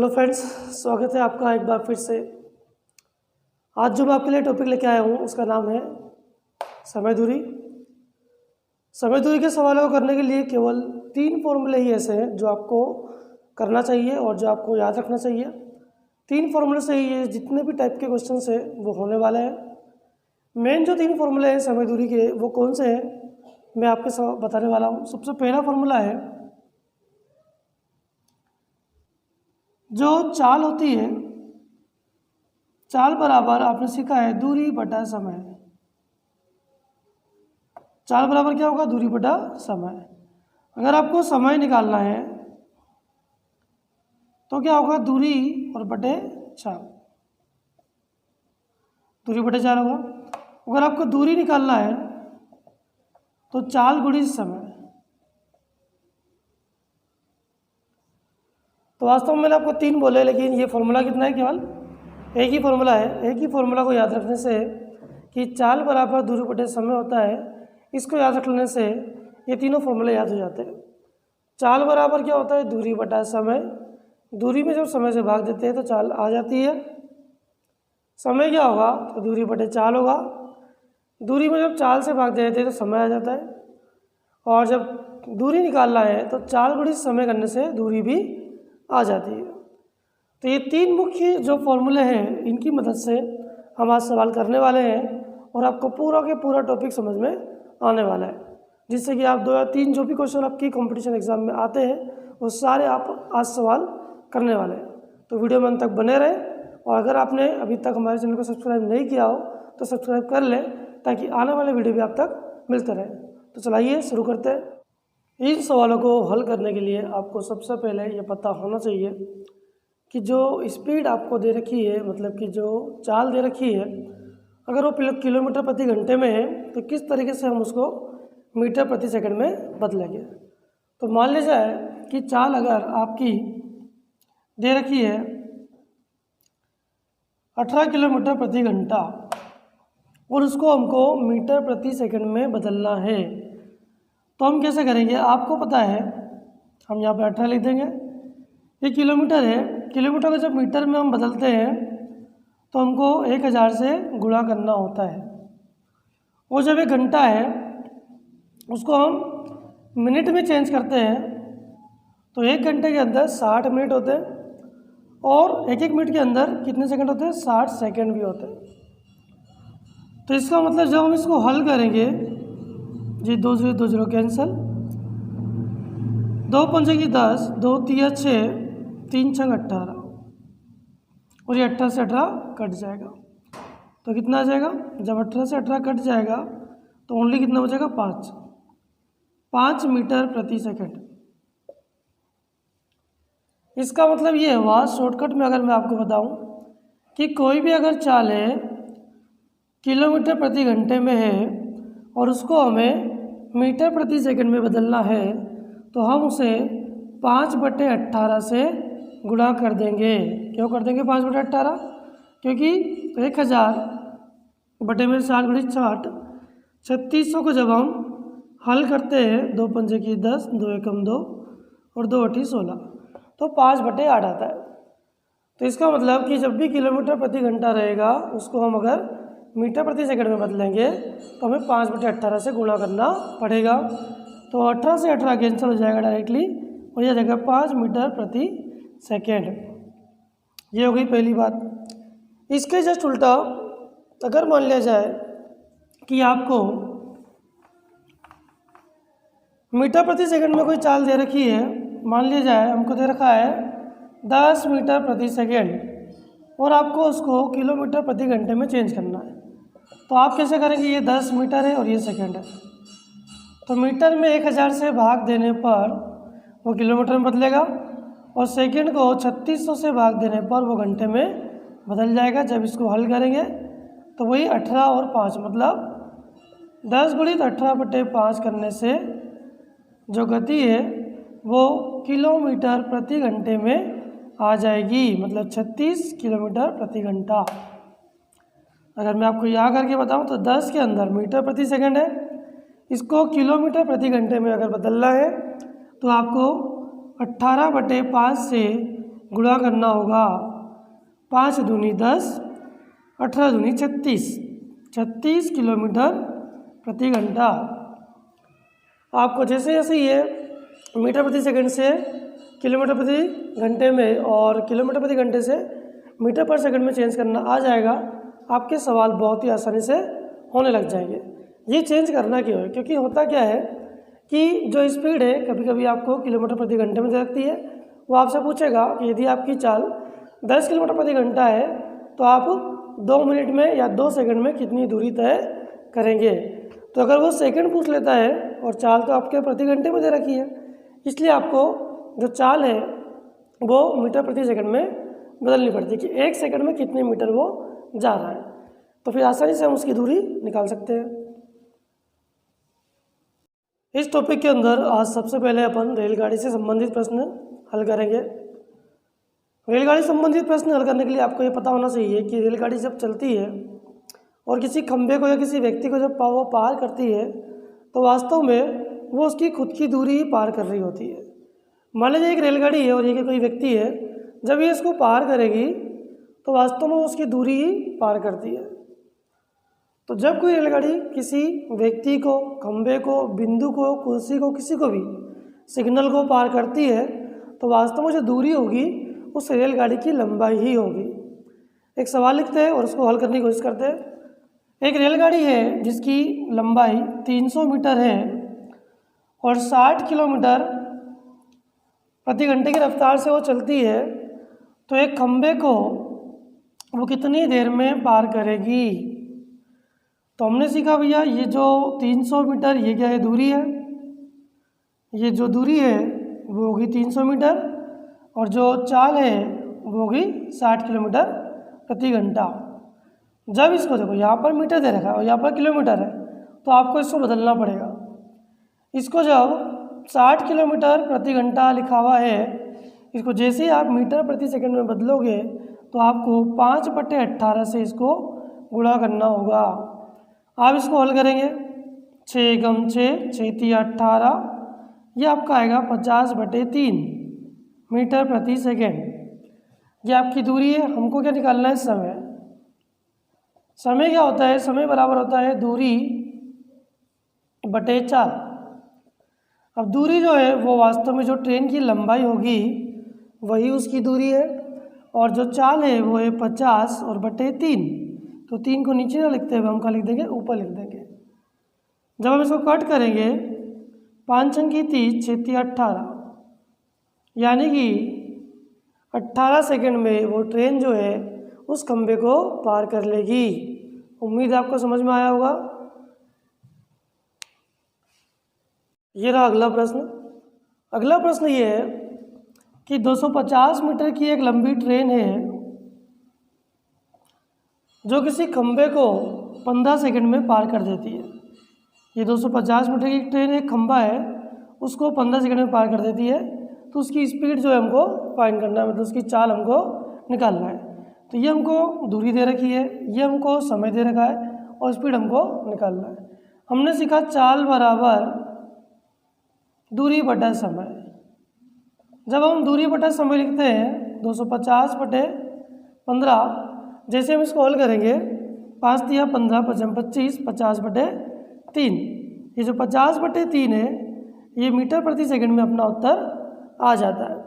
Hello friends, स्वागत है आपका एक बार फिर से। आज जो मैं आपके लिए टॉपिक लेके आया हूँ उसका नाम है समय दूरी। समय दूरी के सवालों को करने के लिए केवल 3 फॉर्मूले ही ऐसे हैं जो आपको करना चाहिए और जो आपको याद रखना चाहिए। 3 फॉर्मूले से ही ये जितने भी टाइप के क्वेश्चन है वो होने वाले हैं। मेन जो 3 फॉर्मूले हैं समय दूरी के वो कौन से हैं मैं आपके बताने वाला हूँ। सबसे पहला फॉर्मूला है, जो चाल होती है, चाल बराबर आपने सीखा है दूरी बटा समय। चाल बराबर क्या होगा? दूरी बटा समय। अगर आपको समय निकालना है तो क्या होगा? दूरी और बटे चाल, दूरी बटे चाल होगा। अगर आपको दूरी निकालना है तो चाल गुणी समय। तो वास्तव में मैंने आपको 3 बोले, लेकिन ये फॉर्मूला कितना है? केवल एक ही फॉर्मूला है। एक ही फॉर्मूला को याद रखने से कि चाल बराबर दूरी बटे समय होता है, इसको याद रख लेने से ये तीनों फॉर्मूले याद हो जाते हैं। चाल बराबर क्या होता है? दूरी बटा समय। दूरी में जब समय से भाग देते हैं तो चाल आ जाती है। समय क्या होगा? तो दूरी बटे चाल होगा। दूरी में जब चाल से भाग देते हैं तो समय आ जाता है। और जब दूरी निकालना है तो चाल गुणी समय करने से दूरी भी आ जाती है। तो ये 3 मुख्य जो फॉर्मूले हैं इनकी मदद से हम आज सवाल करने वाले हैं और आपको पूरा के पूरा टॉपिक समझ में आने वाला है, जिससे कि आप 2 या 3 जो भी क्वेश्चन आपकी कंपटीशन एग्जाम में आते हैं वो सारे आप आज सवाल करने वाले हैं। तो वीडियो में अंत तक बने रहें, और अगर आपने अभी तक हमारे चैनल को सब्सक्राइब नहीं किया हो तो सब्सक्राइब कर लें ताकि आने वाले वीडियो भी आप तक मिलते रहें। तो चलाइए शुरू करते हैं। इन सवालों को हल करने के लिए आपको सबसे पहले ये पता होना चाहिए कि जो स्पीड आपको दे रखी है, मतलब कि जो चाल दे रखी है, अगर वो किलोमीटर प्रति घंटे में है तो किस तरीके से हम उसको मीटर प्रति सेकंड में बदलेंगे। तो मान लीजिए कि चाल अगर आपकी दे रखी है 18 किलोमीटर प्रति घंटा और उसको हमको मीटर प्रति सेकंड में बदलना है, तो हम कैसे करेंगे? आपको पता है, हम यहाँ पे 18 लिख देंगे। ये किलोमीटर है, किलोमीटर को जब मीटर में हम बदलते हैं तो हमको 1000 से गुणा करना होता है। और जब 1 घंटा है उसको हम मिनट में चेंज करते हैं तो 1 घंटे के अंदर 60 मिनट होते हैं, और 1 मिनट के अंदर कितने सेकंड होते हैं? 60 सेकंड भी होते हैं। तो इसका मतलब जब हम इसको हल करेंगे, जी 2 0 2 0 कैंसिल, 2 पंजे की 10, 2 तिया 6, 3 छंग 18, और ये 18 से 18 कट जाएगा तो कितना आ जाएगा? जब 18 से 18 कट जाएगा तो ओनली कितना बचेगा? 5 मीटर प्रति सेकंड। इसका मतलब ये हुआ, शॉर्टकट में अगर मैं आपको बताऊं कि कोई भी अगर चाल है किलोमीटर प्रति घंटे में है और उसको हमें मीटर प्रति सेकंड में बदलना है तो हम उसे 5/18 से गुणा कर देंगे। क्यों कर देंगे 5/18? क्योंकि 1000 बटे में 60 गुणित 60, 3600 को जब हम हल करते हैं, 2 पंजे की 10, 2 एकम 2 और 2 8 16, तो 5/8 आता है। तो इसका मतलब कि जब भी किलोमीटर प्रति घंटा रहेगा उसको हम अगर मीटर प्रति सेकंड में बदलेंगे तो हमें 5/18 से गुणा करना पड़ेगा। तो 18 से 18 कैंसिल हो जाएगा डायरेक्टली, और यह जगह 5 मीटर प्रति सेकेंड। ये हो गई पहली बात। इसके जस्ट उल्टा अगर मान लिया जाए कि आपको मीटर प्रति सेकंड में कोई चाल दे रखी है, मान लिया जाए हमको दे रखा है 10 मीटर प्रति सेकेंड और आपको उसको किलोमीटर प्रति घंटे में चेंज करना है, तो आप कैसे करेंगे? ये 10 मीटर है और ये सेकेंड है, तो मीटर में 1000 से भाग देने पर वो किलोमीटर में बदलेगा, और सेकंड को 3600 से भाग देने पर वो घंटे में बदल जाएगा। जब इसको हल करेंगे तो वही 18 और 5, मतलब 10 गुणित 18/5 करने से जो गति है वो किलोमीटर प्रति घंटे में आ जाएगी, मतलब 36 किलोमीटर प्रति घंटा। अगर मैं आपको यहाँ करके बताऊँ तो 10 के अंदर मीटर प्रति सेकंड है, इसको किलोमीटर प्रति घंटे में अगर बदलना है तो आपको 18/5 से गुणा करना होगा 5 दूनी 10, 18 दूनी 36, 36 किलोमीटर प्रति घंटा। आपको जैसे जैसे ये मीटर प्रति सेकंड से किलोमीटर प्रति घंटे में और किलोमीटर प्रति घंटे से मीटर पर सेकंड में चेंज करना आ जाएगा, आपके सवाल बहुत ही आसानी से होने लग जाएंगे। ये चेंज करना क्यों है? क्योंकि होता क्या है कि जो स्पीड है कभी कभी आपको किलोमीटर प्रति घंटे में दे रखती है। वो आपसे पूछेगा कि यदि आपकी चाल 10 किलोमीटर प्रति घंटा है तो आप 2 मिनट में या 2 सेकंड में कितनी दूरी तय करेंगे। तो अगर वो सेकंड पूछ लेता है और चाल तो आपके प्रति घंटे में दे रखी है, इसलिए आपको जो चाल है वो मीटर प्रति सेकंड में बदलनी पड़ती है कि 1 सेकंड में कितने मीटर वो जा रहा है। तो फिर आसानी से हम उसकी दूरी निकाल सकते हैं। इस टॉपिक के अंदर आज सबसे पहले अपन रेलगाड़ी से संबंधित प्रश्न हल करेंगे। रेलगाड़ी संबंधित प्रश्न हल करने के लिए आपको ये पता होना चाहिए कि रेलगाड़ी जब चलती है और किसी खंभे को या किसी व्यक्ति को जब वो पार करती है तो वास्तव में वो उसकी खुद की दूरी ही पार कर रही होती है। मान लीजिए एक रेलगाड़ी है और ये कोई व्यक्ति है, जब ये इसको पार करेगी तो वास्तव में उसकी दूरी ही पार करती है। तो जब कोई रेलगाड़ी किसी व्यक्ति को, खंभे को, बिंदु को, कुर्सी को, किसी को भी सिग्नल को पार करती है तो वास्तव में जो दूरी होगी उस रेलगाड़ी की लंबाई ही होगी। एक सवाल लिखते हैं और उसको हल करने की कोशिश करते हैं। एक रेलगाड़ी है जिसकी लंबाई 300 मीटर है और 60 किलोमीटर प्रति घंटे की रफ्तार से वो चलती है, तो एक खंभे को वो कितनी देर में पार करेगी? तो हमने सीखा भैया ये जो 300 मीटर ये क्या है? दूरी है। ये जो दूरी है वो होगी 300 मीटर और जो चाल है वो होगी 60 किलोमीटर प्रति घंटा। जब इसको देखो यहाँ पर मीटर दे रखा है और यहाँ पर किलोमीटर है, तो आपको इसको बदलना पड़ेगा। इसको जब 60 किलोमीटर प्रति घंटा लिखा हुआ है, इसको जैसे ही आप मीटर प्रति सेकंड में बदलोगे तो आपको 5/18 से इसको गुणा करना होगा। आप इसको हल करेंगे 6 × 6 6 × 18, ये आपका आएगा 50/3 मीटर प्रति सेकंड। ये आपकी दूरी है। हमको क्या निकालना है? समय। समय क्या होता है? समय बराबर होता है दूरी बटे चाल। अब दूरी जो है वो वास्तव में जो ट्रेन की लंबाई होगी वही उसकी दूरी है और जो चाल है वो है 50 और बटे 3। तो 3 को नीचे ना लिखते हुए हम क्या लिख देंगे? ऊपर लिख देंगे। जब हम इसको कट करेंगे 5 × 30 6 × 18, यानी कि 18 सेकंड में वो ट्रेन जो है उस खंभे को पार कर लेगी। उम्मीद है आपको समझ में आया होगा। ये रहा अगला प्रश्न। अगला प्रश्न ये है कि 250 मीटर की एक लंबी ट्रेन है जो किसी खंभे को 15 सेकंड में पार कर देती है। ये 250 मीटर की ट्रेन, एक खंभा है, उसको 15 सेकंड में पार कर देती है। तो उसकी स्पीड जो है हमको फाइंड करना है, मतलब उसकी चाल हमको निकालना है। तो ये हमको दूरी दे रखी है, ये हमको समय दे रखा है और स्पीड हमको निकालना है। हमने सीखा चाल बराबर दूरी बटा समय। जब हम दूरी बटा समय लिखते हैं 250/15, जैसे हम इसको हल करेंगे 5 × 15 = 25, 50/3। ये जो 50/3 है ये मीटर प्रति सेकंड में अपना उत्तर आ जाता है।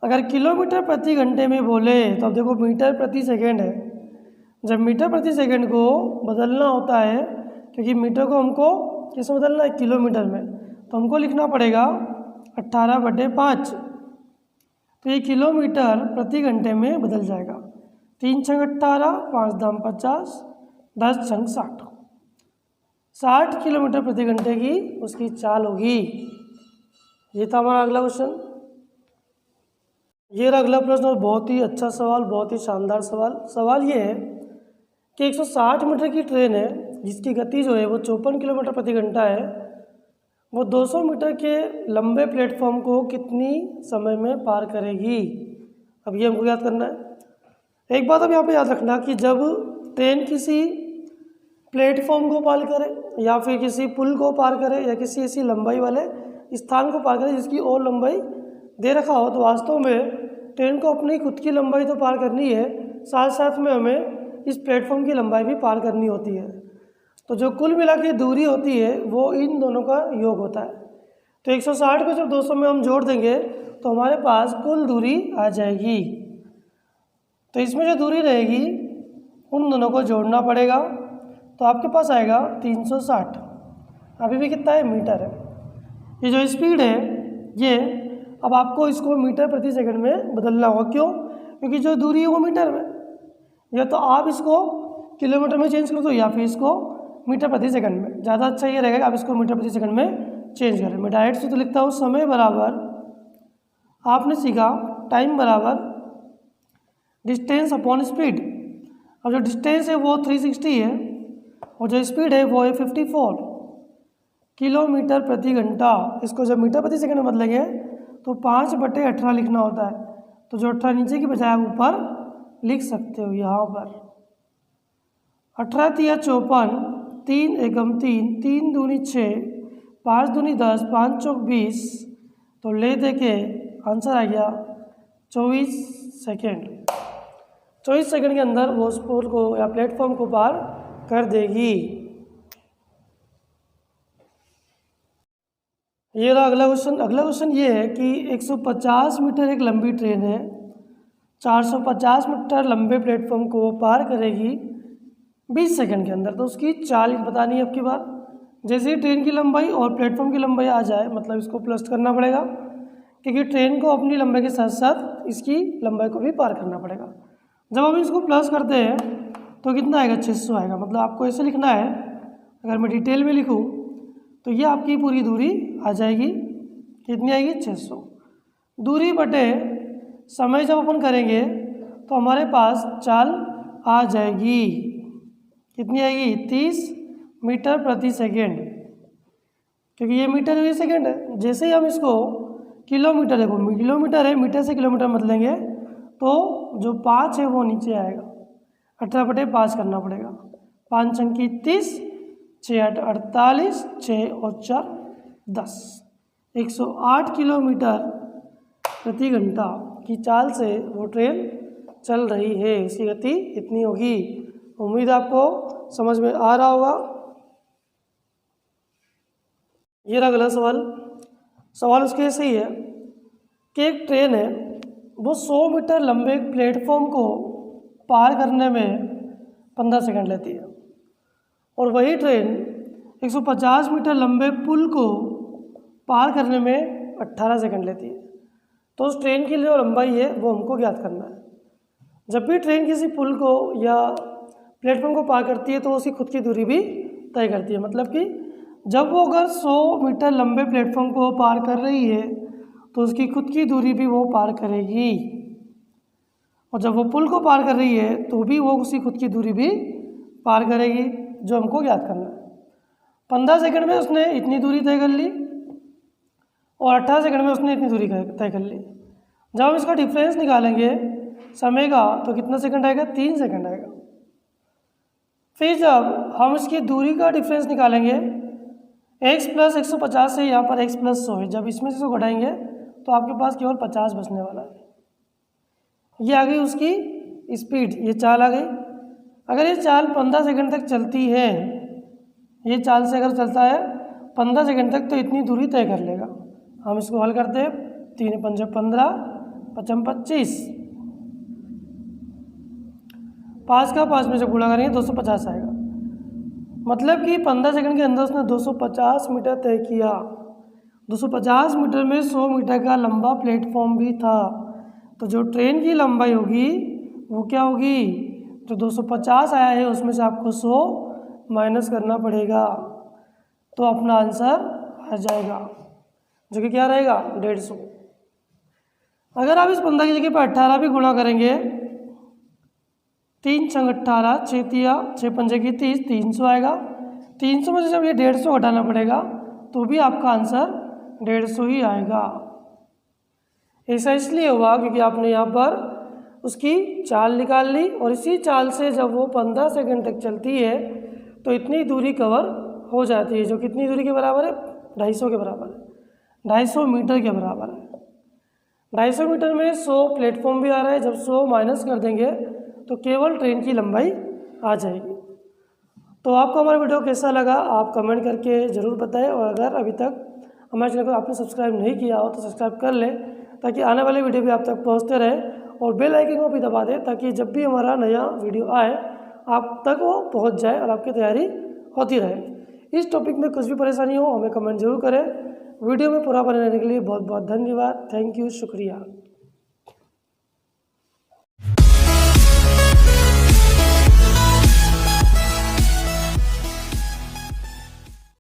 अगर किलोमीटर प्रति घंटे में बोले तो अब देखो मीटर प्रति सेकंड है। जब मीटर प्रति सेकंड को बदलना होता है, क्योंकि मीटर को हमको किसमें बदलना है? किलोमीटर में, तो हमको लिखना पड़ेगा 18/5। तो ये किलोमीटर प्रति घंटे में बदल जाएगा। 3 × 18, 5 × 50, 10 × 60, 60 किलोमीटर प्रति घंटे की उसकी चाल होगी। ये था हमारा अगला क्वेश्चन। ये रहा अगला प्रश्न और बहुत ही अच्छा सवाल, बहुत ही शानदार सवाल। सवाल ये है कि 160 मीटर की ट्रेन है जिसकी गति जो है वो 54 किलोमीटर प्रति घंटा है। वो 200 मीटर के लंबे प्लेटफॉर्म को कितनी समय में पार करेगी? अब ये हमको याद करना है। एक बात अब यहाँ पे याद रखना कि जब ट्रेन किसी प्लेटफॉर्म को पार करे या फिर किसी पुल को पार करे या किसी ऐसी लंबाई वाले स्थान को पार करे जिसकी और लंबाई दे रखा हो, तो वास्तव में ट्रेन को अपनी खुद की लंबाई तो पार करनी है, साथ साथ में हमें इस प्लेटफॉर्म की लंबाई भी पार करनी होती है। तो जो कुल मिला के दूरी होती है वो इन दोनों का योग होता है। तो 160 को जब 200 में हम जोड़ देंगे तो हमारे पास कुल दूरी आ जाएगी। तो इसमें जो दूरी रहेगी उन दोनों को जोड़ना पड़ेगा, तो आपके पास आएगा 360। अभी भी कितना है, मीटर है। ये जो स्पीड है ये अब आपको इसको मीटर प्रति सेकंड में बदलना होगा। क्यों? क्योंकि जो दूरी है वो मीटर में, या तो आप इसको किलोमीटर में चेंज कर दो या फिर इसको मीटर प्रति सेकंड में। ज़्यादा अच्छा ये रहेगा कि आप इसको मीटर प्रति सेकंड में चेंज करें। मैं डायरेक्ट से तो लिखता हूँ समय बराबर, आपने सीखा टाइम बराबर डिस्टेंस अपॉन स्पीड। अब जो डिस्टेंस है वो 360 है और जो स्पीड है वो है 54 किलोमीटर प्रति घंटा। इसको जब मीटर प्रति सेकंड में बदलेंगे तो 5/18 लिखना होता है। तो जो 18 नीचे की बजाय आप ऊपर लिख सकते हो यहाँ पर। 18 तिया 54, 3 एकम 3, 3 दूनी 6, 5 दूनी 10, 5 चौक 20। तो ले दे के आंसर आ गया 24 सेकेंड। 24 सेकंड के अंदर वो उस पुल को या प्लेटफॉर्म को पार कर देगी। ये रहा अगला क्वेश्चन। अगला क्वेश्चन ये है कि 150 मीटर एक लंबी ट्रेन है, 450 मीटर लंबे प्लेटफॉर्म को वो पार करेगी 20 सेकंड के अंदर। तो उसकी चाल बतानी है आपकी बात। जैसे ही ट्रेन की लंबाई और प्लेटफॉर्म की लंबाई आ जाए, मतलब इसको प्लस करना पड़ेगा, क्योंकि ट्रेन को अपनी लंबाई के साथ साथ इसकी लंबाई को भी पार करना पड़ेगा। जब हम इसको प्लस करते हैं तो कितना आएगा, 600 आएगा। मतलब आपको ऐसे लिखना है, अगर मैं डिटेल में लिखूँ तो ये आपकी पूरी दूरी आ जाएगी। कितनी आएगी, 600। दूरी बटे समय जब अपन करेंगे तो हमारे पास चाल आ जाएगी। कितनी आएगी, 30 मीटर प्रति सेकेंड, क्योंकि ये मीटर है, ये सेकेंड है। जैसे ही हम इसको किलोमीटर, देखो किलोमीटर है, मीटर से किलोमीटर बदलेंगे तो जो 5 है वो नीचे आएगा। 18/5 करना पड़ेगा। 5 अंकी 30, 6 8 48, 6 और 4 10। 108 किलोमीटर प्रति घंटा की चाल से वो ट्रेन चल रही है। इसकी गति इतनी होगी। उम्मीद आपको समझ में आ रहा होगा। ये रहा अगला सवाल। सवाल उसके ऐसे ही है कि एक ट्रेन है, वो 100 मीटर लंबे प्लेटफॉर्म को पार करने में 15 सेकंड लेती है, और वही ट्रेन 150 मीटर लंबे पुल को पार करने में 18 सेकंड लेती है। तो उस ट्रेन की जो लंबाई है वो हमको ज्ञात करना है। जब भी ट्रेन किसी पुल को या प्लेटफॉर्म को पार करती है तो उसकी खुद की दूरी भी तय करती है। मतलब कि जब वो अगर 100 मीटर लंबे प्लेटफॉर्म को पार कर रही है तो उसकी खुद की दूरी भी वो पार करेगी, और जब वो पुल को पार कर रही है तो भी वो उसकी खुद की दूरी भी पार करेगी, जो हमको ज्ञात करना है। 15 सेकंड में उसने इतनी दूरी तय कर ली और 18 सेकंड में उसने इतनी दूरी तय कर ली। जब हम इसका डिफरेंस निकालेंगे समय का तो कितना सेकंड आएगा, 3 सेकंड आएगा। फिर जब हम इसकी दूरी का डिफरेंस निकालेंगे, x + 150 से यहाँ पर x + 100 है, जब इसमें से इसको घटाएंगे तो आपके पास केवल 50 बचने वाला है। ये आ गई उसकी स्पीड, ये चाल आ गई। अगर ये चाल 15 सेकंड तक चलती है, ये चाल से अगर चलता है 15 सेकंड तक, तो इतनी दूरी तय कर लेगा। हम इसको हल करते हैं। 3 पंजे 15, 5 25, 5 का 5 में जब गुणा करेंगे 250 आएगा। मतलब कि 15 सेकंड के अंदर उसने 250 मीटर तय किया। 250 मीटर में 100 मीटर का लंबा प्लेटफॉर्म भी था। तो जो ट्रेन की लंबाई होगी वो क्या होगी, जो 250 आया है उसमें से आपको 100 माइनस करना पड़ेगा, तो अपना आंसर आ जाएगा, जो कि क्या रहेगा, 150। अगर आप इस 15 की जगह पर 18 भी गुणा करेंगे, 3 छंग 18, 6 तिया 6 पंजे की 30, 300 आएगा। 300 में से जब ये 150 घटाना पड़ेगा तो भी आपका आंसर 150 ही आएगा। ऐसा इसलिए हुआ क्योंकि आपने यहाँ पर उसकी चाल निकाल ली, और इसी चाल से जब वो 15 सेकंड तक चलती है तो इतनी दूरी कवर हो जाती है, जो कितनी दूरी के बराबर है, 250 के बराबर है, 250 मीटर के बराबर है। 250 मीटर में 100 प्लेटफॉर्म भी आ रहा है, जब 100 माइनस कर देंगे तो केवल ट्रेन की लंबाई आ जाएगी। तो आपको हमारा वीडियो कैसा लगा आप कमेंट करके ज़रूर बताएं, और अगर अभी तक हमारे चैनल को आपने सब्सक्राइब नहीं किया हो तो सब्सक्राइब कर लें, ताकि आने वाले वीडियो भी आप तक पहुंचते रहे, और बेल आइकन को भी दबा दें ताकि जब भी हमारा नया वीडियो आए आप तक वो पहुंच जाए और आपकी तैयारी होती रहे। इस टॉपिक में कुछ भी परेशानी हो हमें कमेंट जरूर करें। वीडियो में पूरा बने रहने के लिए बहुत बहुत धन्यवाद। थैंक यू, शुक्रिया।